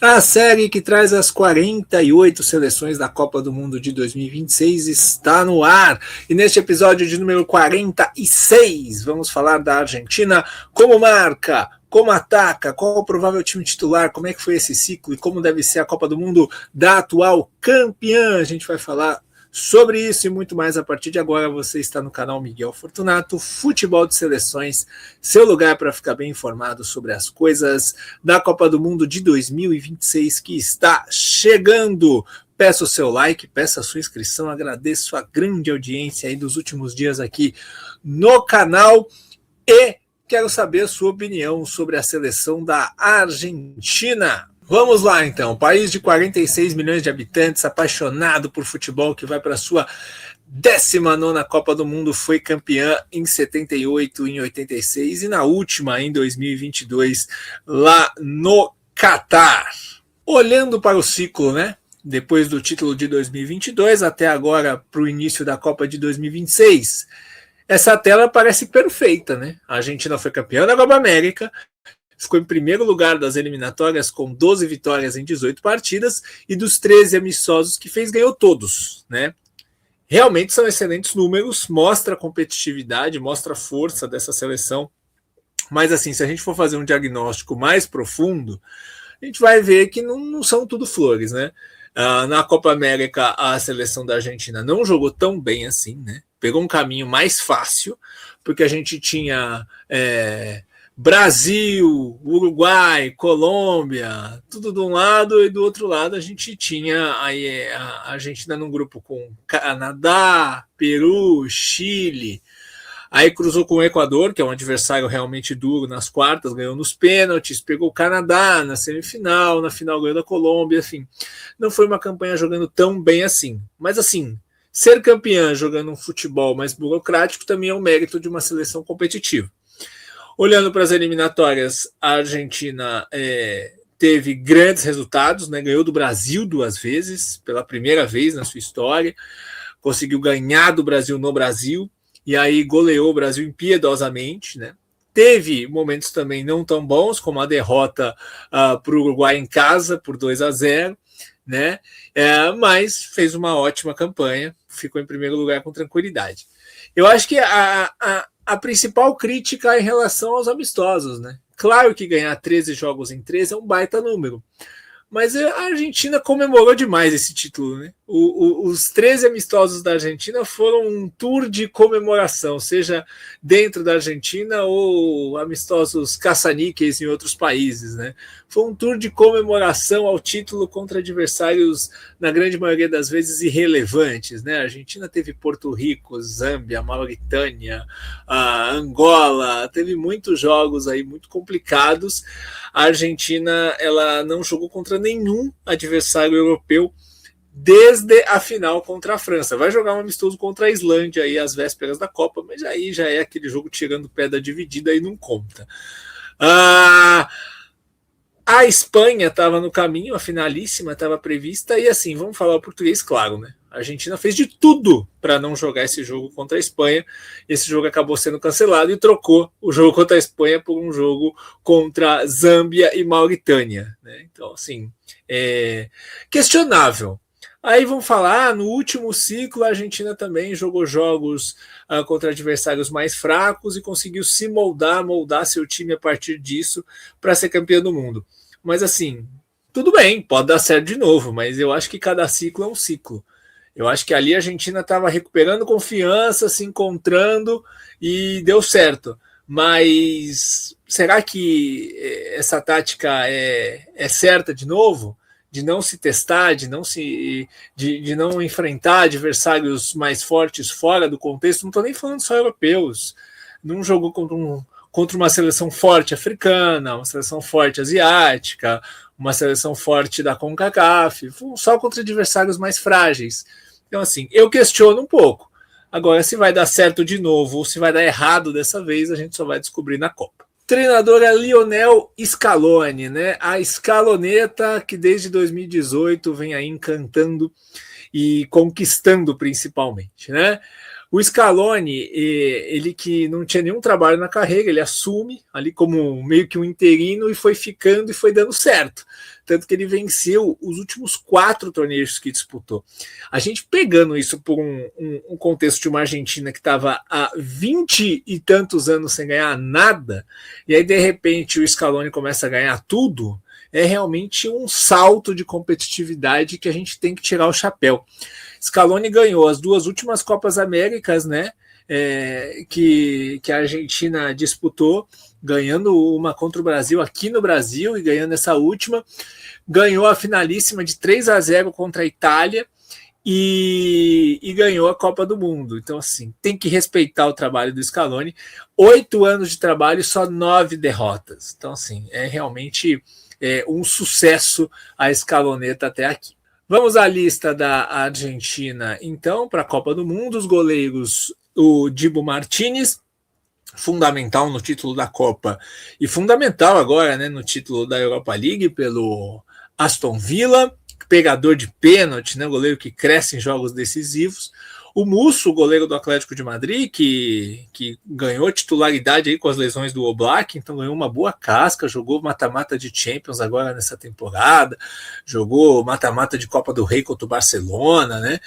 A série que traz as 48 seleções da Copa do Mundo de 2026 está no ar. E neste episódio de número 46, vamos falar da Argentina, como marca, como ataca, qual o provável time titular, como é que foi esse ciclo e como deve ser a Copa do Mundo da atual campeã. A gente vai falar sobre isso e muito mais a partir de agora. Você está no canal Miguel Fortunato, Futebol de Seleções, seu lugar para ficar bem informado sobre as coisas da Copa do Mundo de 2026 que está chegando. Peça o seu like, peça a sua inscrição, agradeço a grande audiência aí dos últimos dias aqui no canal e quero saber a sua opinião sobre a seleção da Argentina. Vamos lá, então. País de 46 milhões de habitantes, apaixonado por futebol, que vai para a sua 19ª Copa do Mundo, foi campeã em 78, em 86 e na última, em 2022, lá no Catar. Olhando para o ciclo, né? Depois do título de 2022 até agora para o início da Copa de 2026, essa tela parece perfeita, né? A Argentina foi campeã da Copa América, ficou em primeiro lugar das eliminatórias com 12 vitórias em 18 partidas e dos 13 amistosos que fez, ganhou todos, né? Realmente são excelentes números, mostra a competitividade, mostra a força dessa seleção, mas assim, se a gente for fazer um diagnóstico mais profundo, a gente vai ver que não são tudo flores, né? Na Copa América, a seleção da Argentina não jogou tão bem assim, né? Pegou um caminho mais fácil, porque a gente tinha Brasil, Uruguai, Colômbia, tudo de um lado, e do outro lado a gente tinha aí a Argentina num grupo com Canadá, Peru, Chile, aí cruzou com o Equador, que é um adversário realmente duro nas quartas, ganhou nos pênaltis, pegou o Canadá na semifinal, na final ganhou da Colômbia, enfim, não foi uma campanha jogando tão bem assim, mas assim, ser campeã jogando um futebol mais burocrático também é um mérito de uma seleção competitiva. Olhando para as eliminatórias, a Argentina teve grandes resultados, né? Ganhou do Brasil 2 vezes, pela primeira vez na sua história, conseguiu ganhar do Brasil no Brasil, e aí goleou o Brasil impiedosamente, né? Teve momentos também não tão bons, como a derrota para o Uruguai em casa, por 2-0, né? Mas fez uma ótima campanha, ficou em primeiro lugar com tranquilidade. Eu acho que a principal crítica é em relação aos amistosos, né? Claro que ganhar 13 jogos em 13 é um baita número, mas a Argentina comemorou demais esse título, né? Os 13 amistosos da Argentina foram um tour de comemoração, seja dentro da Argentina ou amistosos caça-níqueis em outros países, né? Foi um tour de comemoração ao título contra adversários, na grande maioria das vezes, irrelevantes, né? A Argentina teve Porto Rico, Zâmbia, Mauritânia, Angola, teve muitos jogos aí muito complicados. A Argentina, ela não jogou contra nenhum adversário europeu desde a final contra a França. Vai jogar um amistoso contra a Islândia aí às vésperas da Copa, mas aí já é aquele jogo tirando pedra dividida e não conta. A Espanha estava no caminho, a finalíssima estava prevista, e assim, vamos falar o português claro, né? A Argentina fez de tudo para não jogar esse jogo contra a Espanha. Esse jogo acabou sendo cancelado e trocou o jogo contra a Espanha por um jogo contra Zâmbia e Mauritânia, né? Então, assim, questionável. Aí vão falar, no último ciclo a Argentina também jogou jogos contra adversários mais fracos e conseguiu se moldar seu time a partir disso para ser campeão do mundo. Mas assim, tudo bem, pode dar certo de novo, mas eu acho que cada ciclo é um ciclo. Eu acho que ali a Argentina estava recuperando confiança, se encontrando e deu certo. Mas será que essa tática é certa de novo? De não se testar, de não enfrentar adversários mais fortes fora do contexto? Não estou nem falando só europeus. Não jogou contra uma seleção forte africana, uma seleção forte asiática, uma seleção forte da CONCACAF, só contra adversários mais frágeis. Então, assim, eu questiono um pouco. Agora, se vai dar certo de novo ou se vai dar errado dessa vez, a gente só vai descobrir na Copa. Treinador é Lionel Scaloni, né? A escaloneta que desde 2018 vem aí encantando e conquistando principalmente, né? O Scaloni, ele que não tinha nenhum trabalho na carreira, ele assume ali como meio que um interino e foi ficando e foi dando certo. tanto que ele venceu os últimos 4 torneios que disputou. A gente pegando isso por um contexto de uma Argentina que estava há 20 e tantos anos sem ganhar nada, e aí de repente o Scaloni começa a ganhar tudo, é realmente um salto de competitividade que a gente tem que tirar o chapéu. Scaloni ganhou as 2 últimas Copas Américas, né? Que a Argentina disputou, ganhando uma contra o Brasil aqui no Brasil e ganhando essa última. Ganhou a finalíssima de 3-0 contra a Itália e ganhou a Copa do Mundo. Então, assim, tem que respeitar o trabalho do Scaloni. 8 anos de trabalho e só 9 derrotas. Então, assim, é realmente um sucesso a escaloneta até aqui. Vamos à lista da Argentina, então, para a Copa do Mundo. Os goleiros, o Dibu Martínez, fundamental no título da Copa e fundamental agora, né, no título da Europa League pelo Aston Villa, pegador de pênalti, né, goleiro que cresce em jogos decisivos. O Musso, goleiro do Atlético de Madrid, que ganhou titularidade aí com as lesões do Oblak, então ganhou uma boa casca, jogou mata-mata de Champions agora nessa temporada, jogou mata-mata de Copa do Rei contra o Barcelona, né?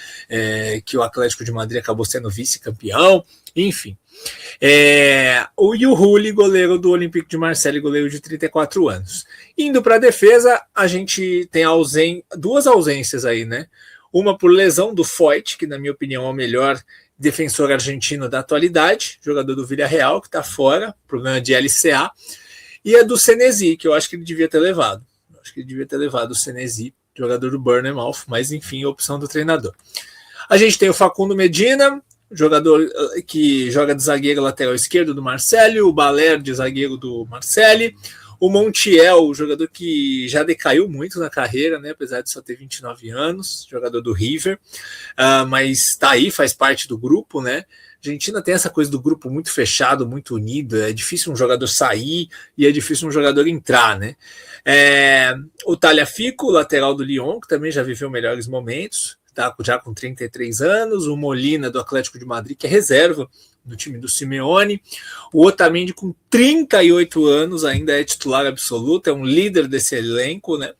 Que o Atlético de Madrid acabou sendo vice-campeão, enfim. O Yuhuli, goleiro do Olympique de Marseille, goleiro de 34 anos. Indo para a defesa, a gente tem 2 ausências aí, né? Uma por lesão do Foyt, que na minha opinião é o melhor defensor argentino da atualidade, jogador do Villarreal, que está fora, problema de LCA, e a do Senesi, que eu acho que ele devia ter levado. Eu acho que ele devia ter levado o Senesi, jogador do Bournemouth, mas enfim, a opção do treinador. A gente tem o Facundo Medina, jogador que joga de zagueiro lateral esquerdo do Marseille, o Baler de zagueiro do Marseille, o Montiel, jogador que já decaiu muito na carreira, né, apesar de só ter 29 anos, jogador do River, mas está aí, faz parte do grupo, né? A Argentina tem essa coisa do grupo muito fechado, muito unido, é difícil um jogador sair e é difícil um jogador entrar, né? O Tagliafico, lateral do Lyon, que também já viveu melhores momentos, tá já com 33 anos, o Molina do Atlético de Madrid, que é reserva do time do Simeone, o Otamendi com 38 anos, ainda é titular absoluto, é um líder desse elenco, né?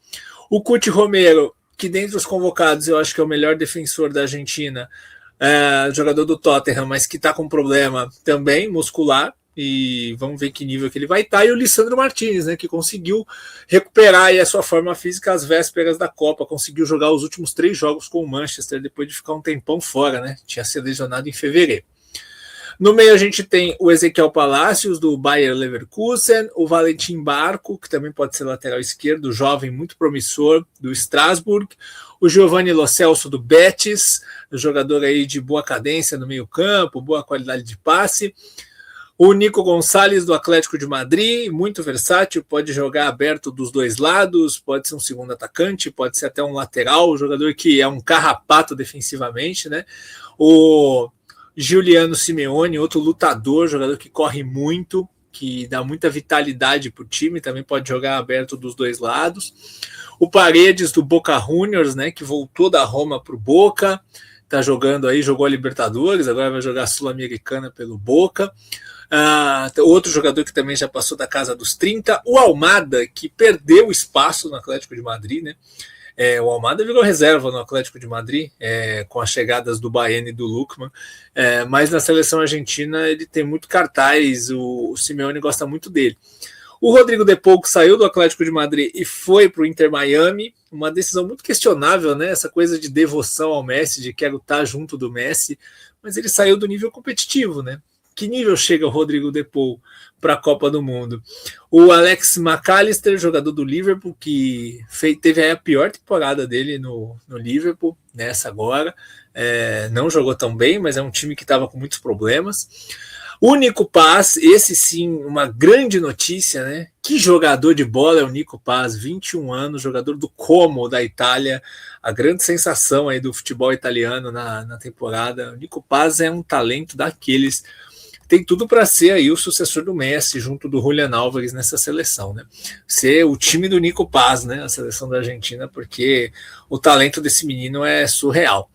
O Cuti Romero, que dentre os convocados eu acho que é o melhor defensor da Argentina, jogador do Tottenham, mas que está com problema também muscular, e vamos ver que nível que ele vai estar, e o Lisandro Martínez, né, que conseguiu recuperar aí a sua forma física às vésperas da Copa, conseguiu jogar os últimos 3 jogos com o Manchester, depois de ficar um tempão fora, né, tinha sido lesionado em fevereiro. No meio a gente tem o Ezequiel Palacios, do Bayer Leverkusen, o Valentim Barco, que também pode ser lateral esquerdo, jovem, muito promissor, do Strasbourg, o Giovanni Lo Celso, do Betis, jogador aí de boa cadência no meio campo, boa qualidade de passe, o Nico Gonçalves, do Atlético de Madrid, muito versátil, pode jogar aberto dos 2 lados, pode ser um segundo atacante, pode ser até um lateral, jogador que é um carrapato defensivamente, né? O Giuliano Simeone, outro lutador, jogador que corre muito, que dá muita vitalidade para o time, também pode jogar aberto dos 2 lados. O Paredes, do Boca Juniors, né, que voltou da Roma para o Boca, está jogando aí, jogou a Libertadores, agora vai jogar a Sul-Americana pelo Boca. Outro jogador que também já passou da casa dos 30, o Almada, que perdeu espaço no Atlético de Madrid, né? O Almada virou reserva no Atlético de Madrid, com as chegadas do Baena e do Lukman, mas na seleção argentina ele tem muito cartaz, o Simeone gosta muito dele. O Rodrigo De Paul, que saiu do Atlético de Madrid e foi para o Inter Miami, uma decisão muito questionável, né? Essa coisa de devoção ao Messi, de quero estar junto do Messi, mas ele saiu do nível competitivo, né? Que nível chega o Rodrigo De Paul para a Copa do Mundo? O Alex McAllister, jogador do Liverpool, que teve a pior temporada dele no Liverpool, nessa agora. Não jogou tão bem, mas é um time que estava com muitos problemas. O Nico Paz, esse sim, uma grande notícia, né? Que jogador de bola é o Nico Paz, 21 anos, jogador do Como, da Itália, a grande sensação aí do futebol italiano na temporada. O Nico Paz é um talento daqueles, tem tudo para ser aí o sucessor do Messi, junto do Julián Álvares nessa seleção, né? Ser o time do Nico Paz, né? A seleção da Argentina, porque o talento desse menino é surreal.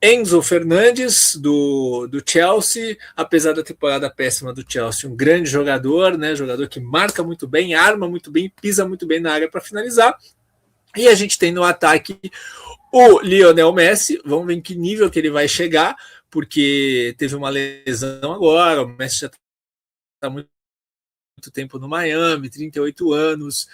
Enzo Fernandes, do Chelsea, apesar da temporada péssima do Chelsea, um grande jogador, né? Jogador que marca muito bem, arma muito bem, pisa muito bem na área para finalizar. E a gente tem no ataque o Lionel Messi, vamos ver em que nível que ele vai chegar, porque teve uma lesão agora, o Messi já está muito tempo no Miami, 38 anos,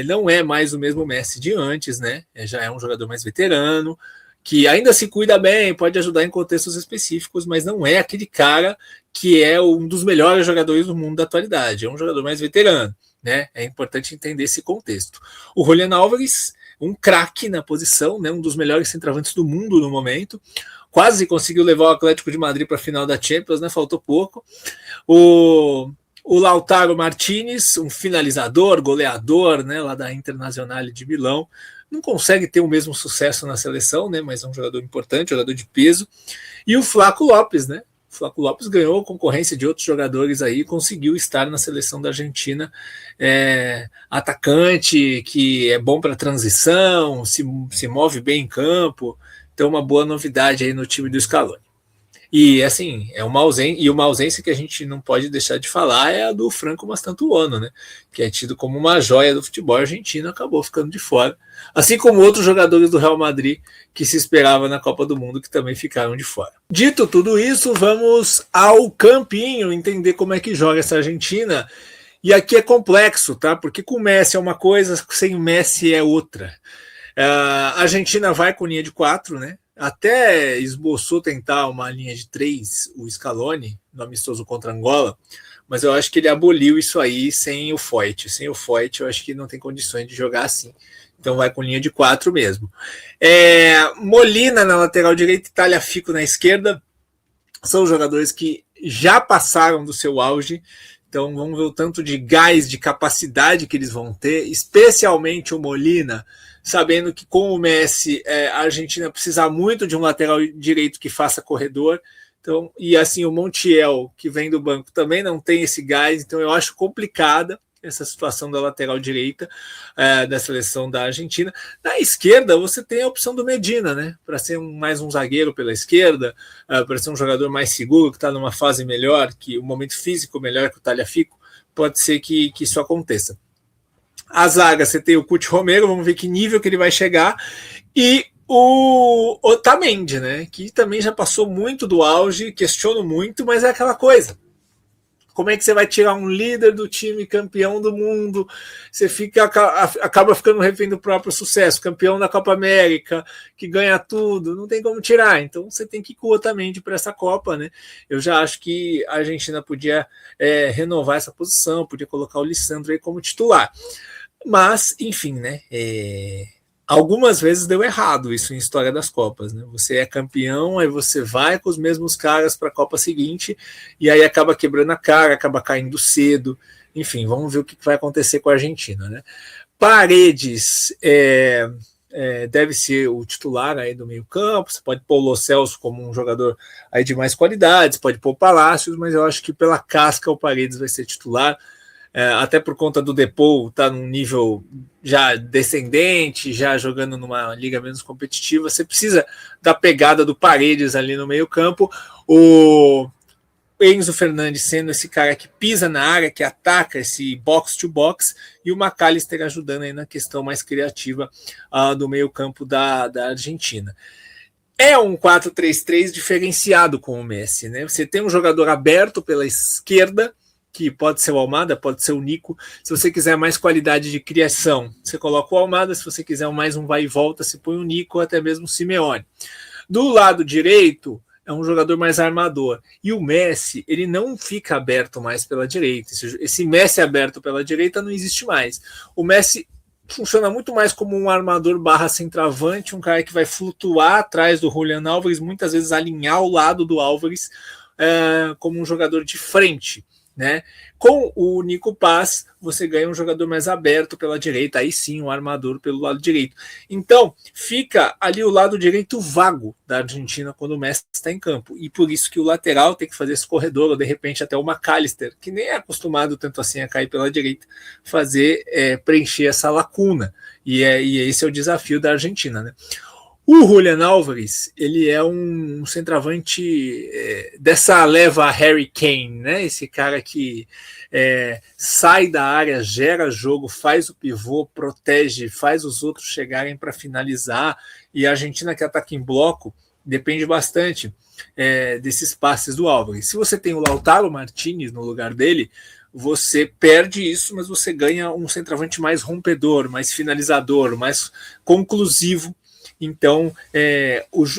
não é mais o mesmo Messi de antes, né? Já é um jogador mais veterano, que ainda se cuida bem, pode ajudar em contextos específicos, mas não é aquele cara que é um dos melhores jogadores do mundo da atualidade, é um jogador mais veterano, né? É importante entender esse contexto. O Julián Álvares, um craque na posição, né? Um dos melhores centroavantes do mundo no momento, quase conseguiu levar o Atlético de Madrid para a final da Champions, né? Faltou pouco. O Lautaro Martinez, um finalizador, goleador, né, lá da Internacional de Milão, não consegue ter o mesmo sucesso na seleção, né, mas é um jogador importante, jogador de peso. E o Flaco Lopes, né? O Flaco Lopes ganhou concorrência de outros jogadores aí, conseguiu estar na seleção da Argentina, atacante, que é bom para transição, se move bem em campo, então uma boa novidade aí no time do Scaloni. E assim, uma ausência que a gente não pode deixar de falar é a do Franco Mastantuono, né? Que é tido como uma joia do futebol argentino, acabou ficando de fora. Assim como outros jogadores do Real Madrid que se esperava na Copa do Mundo, que também ficaram de fora. Dito tudo isso, vamos ao campinho, entender como é que joga essa Argentina. E aqui é complexo, tá? Porque com o Messi é uma coisa, sem o Messi é outra. A Argentina vai com linha de 4, né? Até esboçou tentar uma linha de 3, o Scaloni, no amistoso contra Angola, mas eu acho que ele aboliu isso aí sem o Foyt. Sem o Foyt, eu acho que não tem condições de jogar assim. Então vai com linha de 4 mesmo. Molina na lateral direita e Tagliafico na esquerda. São jogadores que já passaram do seu auge. Então vamos ver o tanto de gás, de capacidade que eles vão ter, especialmente o Molina, sabendo que com o Messi a Argentina precisa muito de um lateral direito que faça corredor. Então, e assim, o Montiel, que vem do banco, também não tem esse gás, então eu acho complicada essa situação da lateral direita da seleção da Argentina. Na esquerda, você tem a opção do Medina, né? Para ser mais um zagueiro pela esquerda, para ser um jogador mais seguro, que está numa fase melhor, que o momento físico melhor que o Tagliafico, pode ser que isso aconteça. A zaga, você tem o Cuti Romero, vamos ver que nível que ele vai chegar, e o Otamendi, né? Que também já passou muito do auge, questiono muito, mas é aquela coisa. Como é que você vai tirar um líder do time campeão do mundo? Você acaba ficando refém do próprio sucesso, campeão da Copa América, que ganha tudo, não tem como tirar. Então você tem que ir com o Otamendi para essa Copa, né? Eu já acho que a Argentina podia renovar essa posição, podia colocar o Lisandro aí como titular. Mas, enfim, né? Algumas vezes deu errado isso em história das Copas, né? Você é campeão, aí você vai com os mesmos caras para a Copa seguinte e aí acaba quebrando a cara, acaba caindo cedo. Enfim, vamos ver o que vai acontecer com a Argentina, né? Paredes deve ser o titular aí do meio-campo. Você pode pôr o Lo Celso como um jogador aí de mais qualidades, pode pôr o Palácios, mas eu acho que pela casca o Paredes vai ser titular. Até por conta do Depou tá num nível já descendente, já jogando numa liga menos competitiva, você precisa da pegada do Paredes ali no meio campo, o Enzo Fernandes sendo esse cara que pisa na área, que ataca esse box-to-box, e o McAllister ajudando aí na questão mais criativa do meio campo da Argentina. É um 4-3-3 diferenciado com o Messi, né? Você tem um jogador aberto pela esquerda, que pode ser o Almada, pode ser o Nico. Se você quiser mais qualidade de criação, você coloca o Almada. Se você quiser mais um vai e volta, você põe o Nico, ou até mesmo o Simeone. Do lado direito, é um jogador mais armador. E o Messi, ele não fica aberto mais pela direita. Esse Messi aberto pela direita não existe mais. O Messi funciona muito mais como um armador barra centroavante, um cara que vai flutuar atrás do Julián Álvares, muitas vezes alinhar ao lado do Álvares como um jogador de frente. Né? Com o Nico Paz, você ganha um jogador mais aberto pela direita, aí sim, um armador pelo lado direito. Então, fica ali o lado direito vago da Argentina quando o Messi está em campo. E por isso que o lateral tem que fazer esse corredor, ou de repente até o McAllister, que nem é acostumado tanto assim a cair pela direita, preencher essa lacuna. E esse é o desafio da Argentina. Né? O Julian Álvares, ele é um centroavante dessa leva Harry Kane, né? Esse cara que sai da área, gera jogo, faz o pivô, protege, faz os outros chegarem para finalizar. E a Argentina, que ataca em bloco, depende bastante desses passes do Álvares. Se você tem o Lautaro Martinez no lugar dele, você perde isso, mas você ganha um centroavante mais rompedor, mais finalizador, mais conclusivo. Então,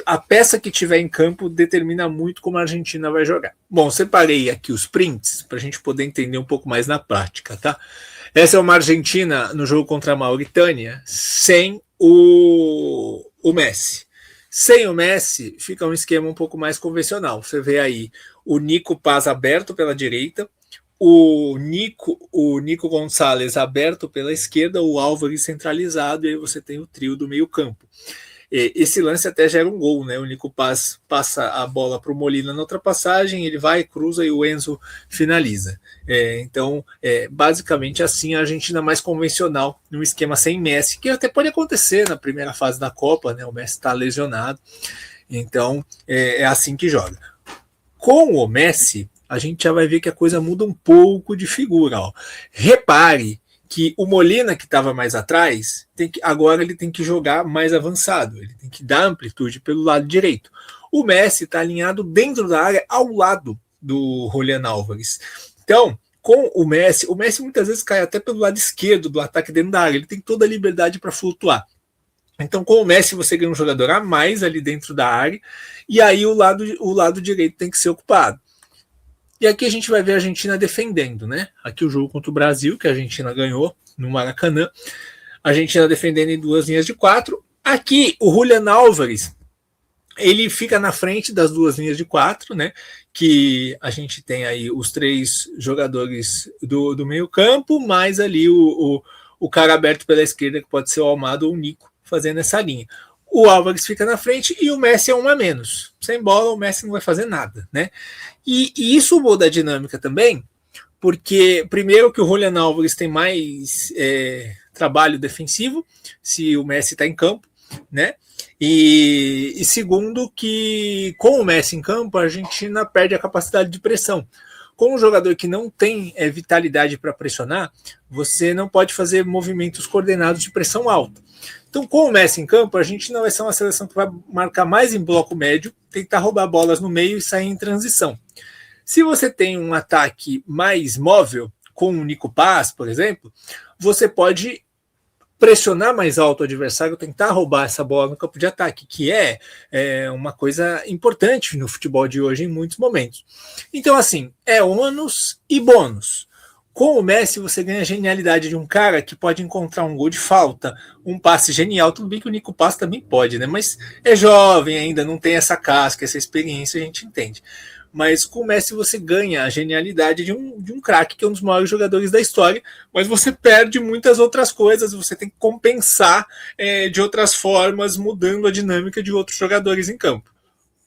a peça que tiver em campo determina muito como a Argentina vai jogar. Bom, separei aqui os prints para a gente poder entender um pouco mais na prática, tá? Essa é uma Argentina no jogo contra a Mauritânia sem o Messi. Sem o Messi, fica um esquema um pouco mais convencional. Você vê aí o Nico Paz aberto pela direita, o Nico Gonçalves aberto pela esquerda, o Álvares centralizado, e aí você tem o trio do meio campo. Esse lance até gera um gol, né? O Nico Paz passa a bola para o Molina na ultrapassagem, ele vai, cruza e o Enzo finaliza. Então, basicamente assim a Argentina mais convencional, num esquema sem Messi, que até pode acontecer na primeira fase da Copa, né? O Messi está lesionado, então é assim que joga. Com o Messi, a gente já vai ver que a coisa muda um pouco de figura. Ó. Repare que o Molina, que estava mais atrás, agora ele tem que jogar mais avançado, ele tem que dar amplitude pelo lado direito. O Messi está alinhado dentro da área, ao lado do Julian Álvares. Então, com o Messi muitas vezes cai até pelo lado esquerdo do ataque dentro da área, ele tem toda a liberdade para flutuar. Então, com o Messi, você ganha um jogador a mais ali dentro da área, e aí o lado direito tem que ser ocupado. E aqui a gente vai ver a Argentina defendendo, né? Aqui o jogo contra o Brasil, que a Argentina ganhou no Maracanã. A Argentina defendendo em 2 linhas de 4. Aqui o Julian Álvares, ele fica na frente das 2 linhas de 4, né? Que a gente tem aí os 3 jogadores do meio campo, mais ali o cara aberto pela esquerda, que pode ser o Almada ou o Nico, fazendo essa linha. O Álvares fica na frente e o Messi é um a menos. Sem bola, o Messi não vai fazer nada, né? E isso muda a dinâmica também, porque primeiro que o Julian Álvares tem mais trabalho defensivo, se o Messi está em campo, né? E segundo que com o Messi em campo, a Argentina perde a capacidade de pressão. Com um jogador que não tem vitalidade para pressionar, você não pode fazer movimentos coordenados de pressão alta. Então, com o Messi em campo, a Argentina vai ser uma seleção que vai marcar mais em bloco médio, tentar roubar bolas no meio e sair em transição. Se você tem um ataque mais móvel, com o Nico Paz, por exemplo, você pode pressionar mais alto o adversário, tentar roubar essa bola no campo de ataque, que é uma coisa importante no futebol de hoje em muitos momentos. Então, assim, é ônus e bônus. Com o Messi, você ganha a genialidade de um cara que pode encontrar um gol de falta, um passe genial. Tudo bem que o Nico Paz também pode, né? Mas é jovem ainda, não tem essa casca, essa experiência, a gente entende. Mas com o Messi você ganha a genialidade de um craque, que é um dos maiores jogadores da história, mas você perde muitas outras coisas, você tem que compensar de outras formas, mudando a dinâmica de outros jogadores em campo.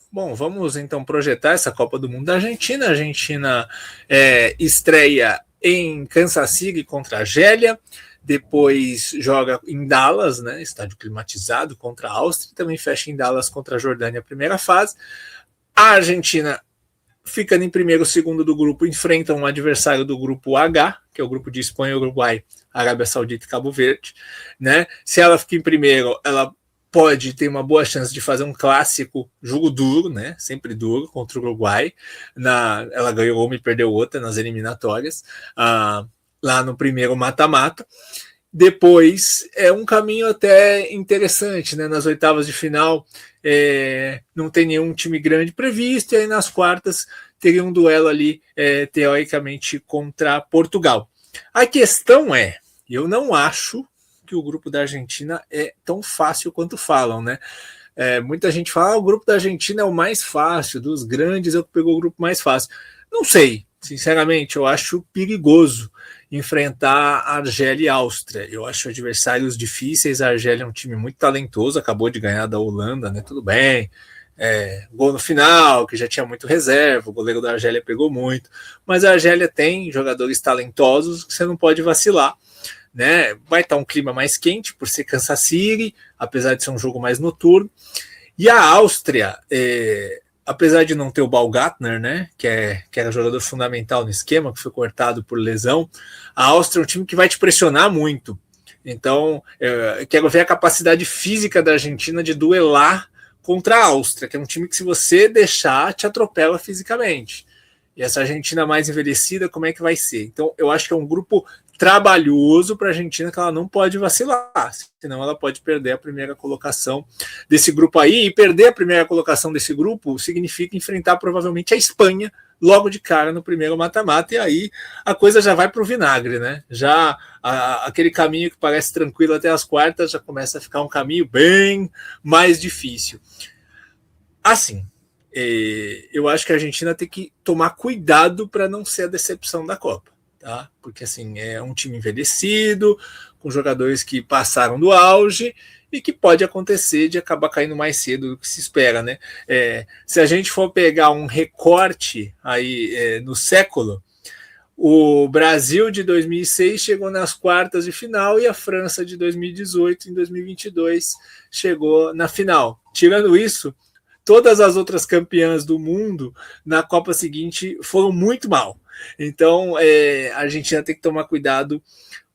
Bom, vamos então projetar essa Copa do Mundo da Argentina. A Argentina estreia em Kansas City contra a Argélia, depois joga em Dallas, né, estádio climatizado, contra a Áustria, e também fecha em Dallas contra a Jordânia, a primeira fase. A Argentina, ficando em primeiro ou segundo do grupo, enfrenta um adversário do grupo H, que é o grupo de Espanha, Uruguai, Arábia Saudita e Cabo Verde, né? Se ela fica em primeiro, ela pode ter uma boa chance de fazer um clássico, jogo duro, né? Sempre duro, contra o Uruguai. Ela ganhou uma e perdeu outra nas eliminatórias, lá no primeiro mata-mata. Depois é um caminho até interessante, né? Nas oitavas de final não tem nenhum time grande previsto, e aí nas quartas teria um duelo ali, teoricamente, contra Portugal. A questão é, eu não acho que o grupo da Argentina é tão fácil quanto falam, né? Muita gente fala, o grupo da Argentina é o mais fácil, dos grandes é o que pegou o grupo mais fácil. Não sei, sinceramente, eu acho perigoso enfrentar a Argélia e a Áustria. Eu acho adversários difíceis. A Argélia é um time muito talentoso, acabou de ganhar da Holanda, né? Tudo bem. Gol no final, que já tinha muito reserva, o goleiro da Argélia pegou muito, mas a Argélia tem jogadores talentosos que você não pode vacilar, né? Vai estar um clima mais quente por ser Kansas City, apesar de ser um jogo mais noturno. E a Áustria, apesar de não ter o Baumgartner, né, que era jogador fundamental no esquema, que foi cortado por lesão, a Áustria é um time que vai te pressionar muito. Então, eu quero ver a capacidade física da Argentina de duelar contra a Áustria, que é um time que, se você deixar, te atropela fisicamente. E essa Argentina mais envelhecida, como é que vai ser? Então, eu acho que é um grupo trabalhoso para a Argentina, que ela não pode vacilar, senão ela pode perder a primeira colocação desse grupo aí, e perder a primeira colocação desse grupo significa enfrentar provavelmente a Espanha logo de cara no primeiro mata-mata, e aí a coisa já vai para o vinagre, né? Já aquele caminho que parece tranquilo até as quartas já começa a ficar um caminho bem mais difícil. Assim, eu acho que a Argentina tem que tomar cuidado para não ser a decepção da Copa. Tá? Porque assim, é um time envelhecido, com jogadores que passaram do auge e que pode acontecer de acabar caindo mais cedo do que se espera, né? Se a gente for pegar um recorte aí no século, o Brasil de 2006 chegou nas quartas de final e a França de 2018 em 2022 chegou na final. Tirando isso, todas as outras campeãs do mundo na Copa seguinte foram muito mal. Então, a Argentina tem que tomar cuidado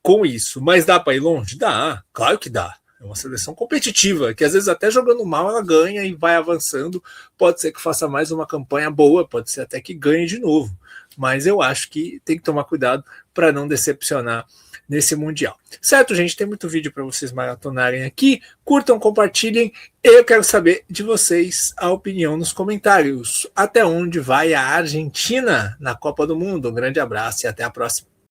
com isso. Mas dá para ir longe? Dá, claro que dá. É uma seleção competitiva, que às vezes até jogando mal ela ganha e vai avançando. Pode ser que faça mais uma campanha boa, pode ser até que ganhe de novo. Mas eu acho que tem que tomar cuidado para não decepcionar nesse Mundial. Certo, gente? Tem muito vídeo para vocês maratonarem aqui. Curtam, compartilhem. Eu quero saber de vocês a opinião nos comentários. Até onde vai a Argentina na Copa do Mundo? Um grande abraço e até a próxima.